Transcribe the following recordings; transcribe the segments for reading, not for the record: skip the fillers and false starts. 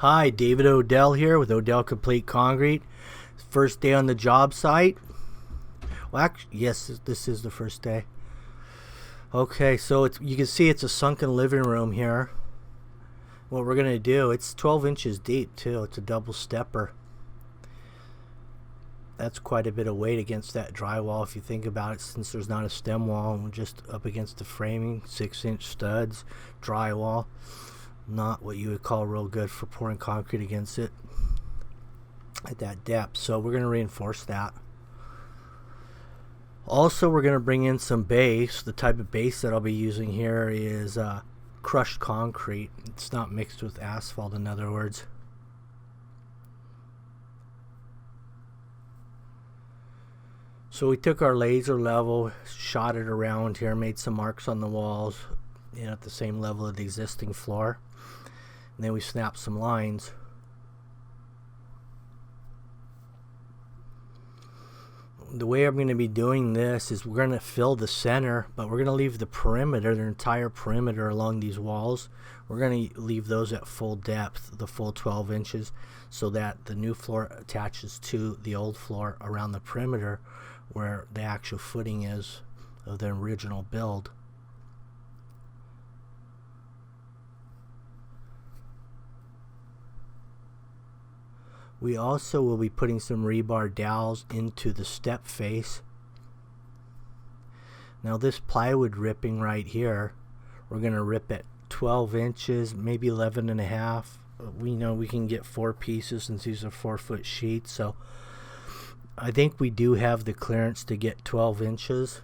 Hi, David Odell here with Odell Complete Concrete. First day on the job site. Well, actually, yes, this is the first day. Okay, so you can see it's a sunken living room here. What we're going to do, it's 12 inches deep too. It's a double stepper. That's quite a bit of weight against that drywall if you think about it, since there's not a stem wall and we're just up against the framing. 6-inch studs, drywall. Not what you would call real good for pouring concrete against it at that depth. So we're going to reinforce that. Also, we're going to bring in some base. The type of base that I'll be using here is crushed concrete. It's not mixed with asphalt, in other words. So we took our laser level, shot it around here, made some marks on the walls, at the same level of the existing floor. And then we snapped some lines. The way I'm going to be doing this is we're going to fill the center, but we're going to leave the perimeter, the entire perimeter along these walls. We're going to leave those at full depth, the full 12 inches, so that the new floor attaches to the old floor around the perimeter where the actual footing is of the original build. We also will be putting some rebar dowels into the step face. Now this plywood ripping right here, we're going to rip at 12 inches, maybe 11 and a half. We know we can get 4 pieces since these are 4-foot sheets, so I think we do have the clearance to get 12 inches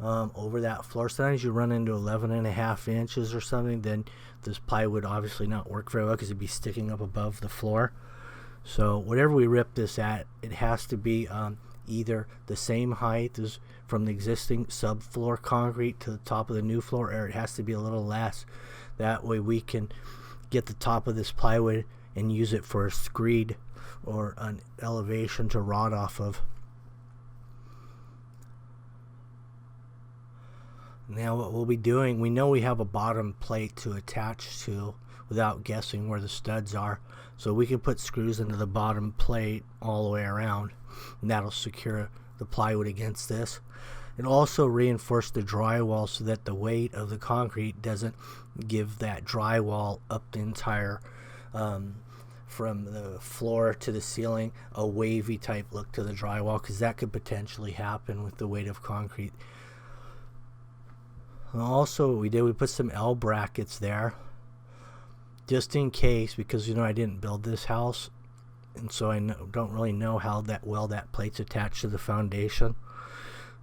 over that floor. Sometimes you run into 11 and a half inches or something, then this plywood obviously not work very well because it'd be sticking up above the floor. So whatever we rip this at, it has to be either the same height as from the existing subfloor concrete to the top of the new floor, or it has to be a little less. That way we can get the top of this plywood and use it for a screed or an elevation to rot off of. Now what we'll be doing, we know we have a bottom plate to attach to without guessing where the studs are. So we can put screws into the bottom plate all the way around, and that'll secure the plywood against this. It'll also reinforce the drywall so that the weight of the concrete doesn't give that drywall up the entire, from the floor to the ceiling, a wavy type look to the drywall, because that could potentially happen with the weight of concrete. And also what we did, we put some L brackets there, just in case, because I didn't build this house, and so I don't really know how that plate's attached to the foundation.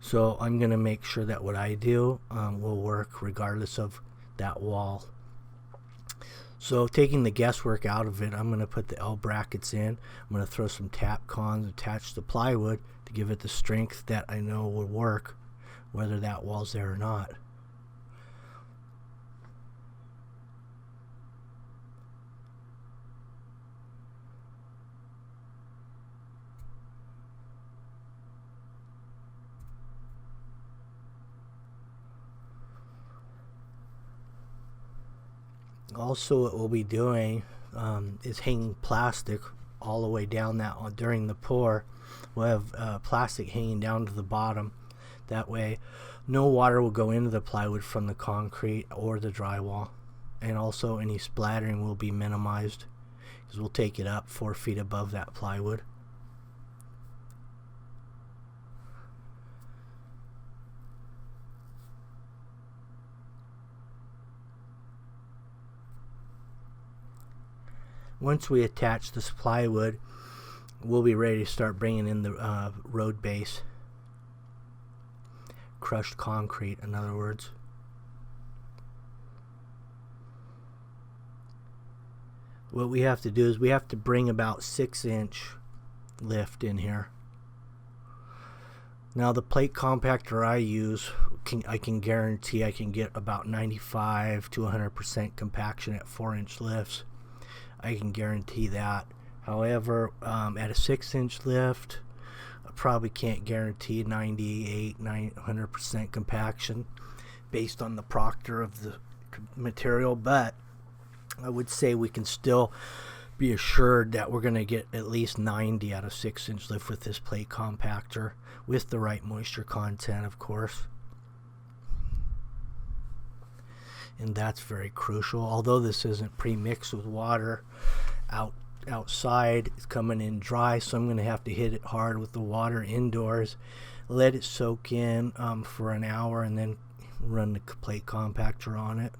So I'm going to make sure that what I do will work regardless of that wall. So taking the guesswork out of it, I'm going to put the L brackets in. I'm going to throw some tap cons attached to plywood to give it the strength that I know will work, whether that wall's there or not. Also, what we'll be doing is hanging plastic all the way down that during the pour. We'll have plastic hanging down to the bottom. That way no water will go into the plywood from the concrete or the drywall, and also any splattering will be minimized because we'll take it up 4 feet above that plywood. Once we attach this plywood, we'll be ready to start bringing in the road base. Crushed concrete, in other words. What we have to do is we have to bring about 6-inch lift in here. Now the plate compactor I use, I can guarantee I can get about 95 to 100% compaction at 4-inch lifts. I can guarantee that. However, at a 6-inch lift, I probably can't guarantee 98-900% compaction based on the proctor of the material, but I would say we can still be assured that we're going to get at least 90 out of 6-inch lift with this plate compactor, with the right moisture content, of course. And that's very crucial. Although this isn't pre-mixed with water outside, it's coming in dry, so I'm going to have to hit it hard with the water indoors, let it soak in for an hour, and then run the plate compactor on it.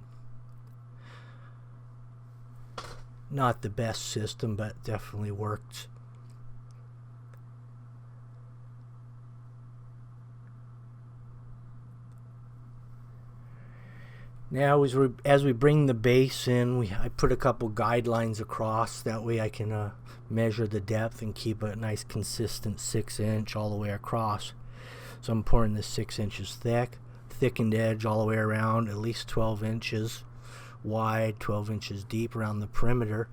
Not the best system, but definitely worked. Now, as we bring the base in, I put a couple guidelines across. That way I can measure the depth and keep a nice consistent 6-inch all the way across. So I'm pouring this 6 inches thick, thickened edge all the way around, at least 12 inches wide, 12 inches deep around the perimeter.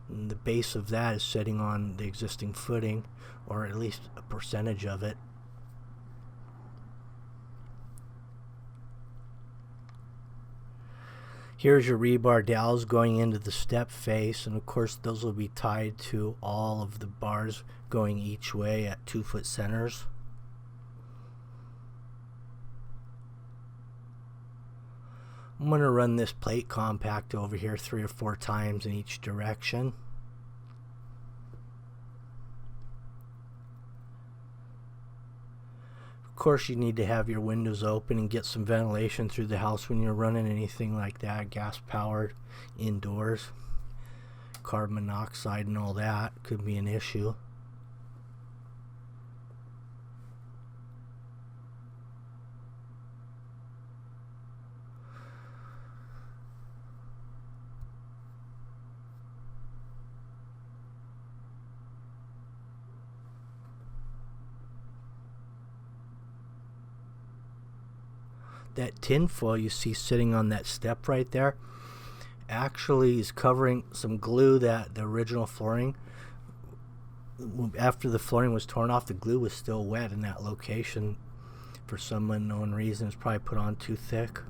And the base of that is setting on the existing footing, or at least a percentage of it. Here's your rebar dowels going into the step face, and of course those will be tied to all of the bars going each way at 2-foot centers. I'm going to run this plate compact over here 3 or 4 times in each direction. Of course, you need to have your windows open and get some ventilation through the house when you're running anything like that, gas powered indoors. Carbon monoxide and all that could be an issue. That tin foil you see sitting on that step right there actually is covering some glue that the original flooring, after the flooring was torn off, the glue was still wet in that location for some unknown reason. It's probably put on too thick.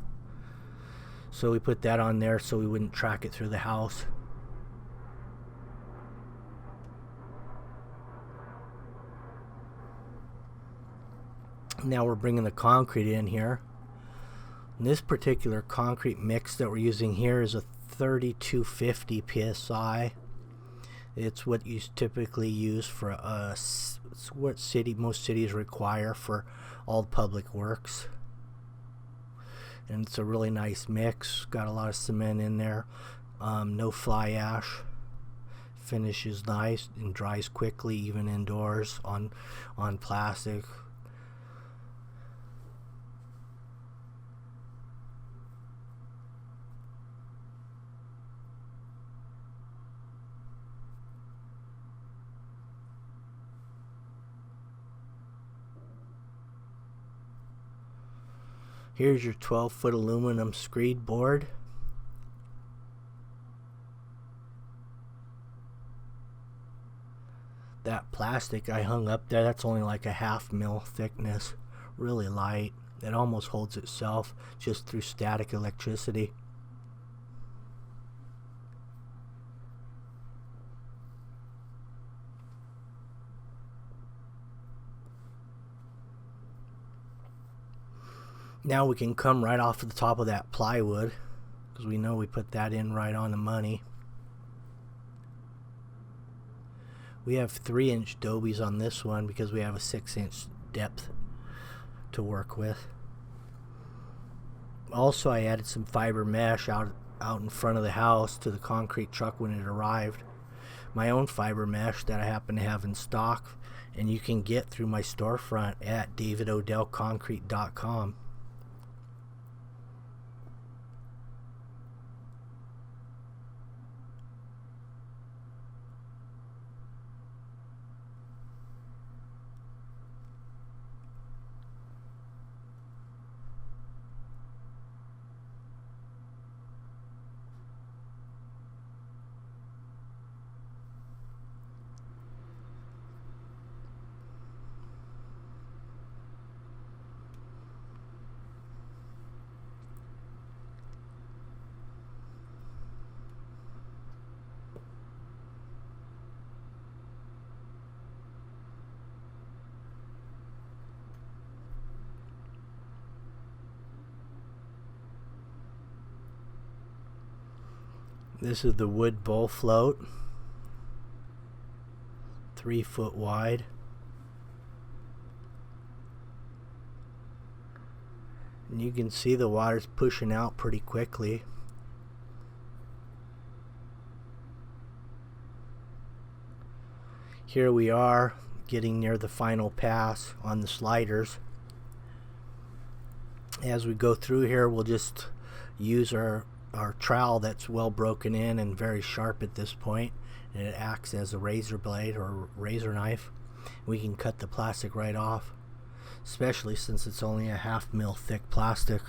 So we put that on there so we wouldn't track it through the house. Now we're bringing the concrete in here. And this particular concrete mix that we're using here is a 3250 psi. It's what you typically use for it's what most cities require for all public works. And it's a really nice mix. Got a lot of cement in there. No fly ash. Finishes nice and dries quickly, even indoors on plastic. Here's your 12-foot aluminum screed board. That plastic I hung up there, that's only like a 1/2 mil thickness. Really light. It almost holds itself just through static electricity. Now we can come right off of the top of that plywood, because we know we put that in right on the money. We have 3-inch dobies on this one because we have a 6-inch depth to work with. Also, I added some fiber mesh out in front of the house to the concrete truck when it arrived. My own fiber mesh that I happen to have in stock, and you can get through my storefront at davidodellconcrete.com. This is the wood bowl float, 3 foot wide. And you can see the water's pushing out pretty quickly. Here we are getting near the final pass on the sliders. As we go through here, we'll just use our trowel that's well broken in and very sharp at this point, and it acts as a razor blade or razor knife. We can cut the plastic right off, especially since it's only a 1/2 mil thick plastic.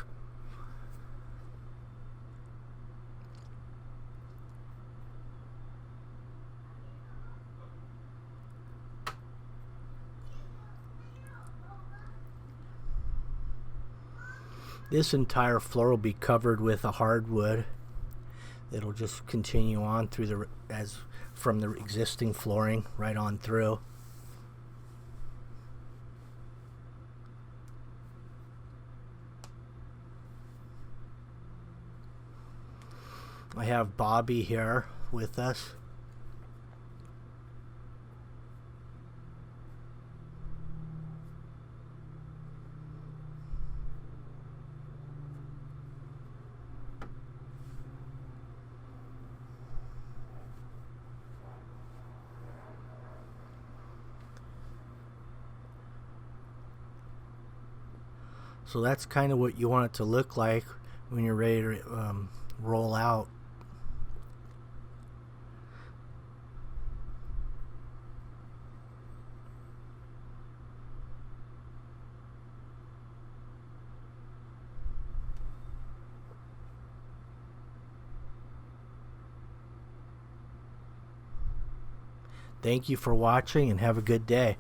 This entire floor will be covered with a hardwood. It'll just continue on through from the existing flooring right on through. I have Bobby here with us. So that's kind of what you want it to look like when you're ready to roll out. Thank you for watching and have a good day.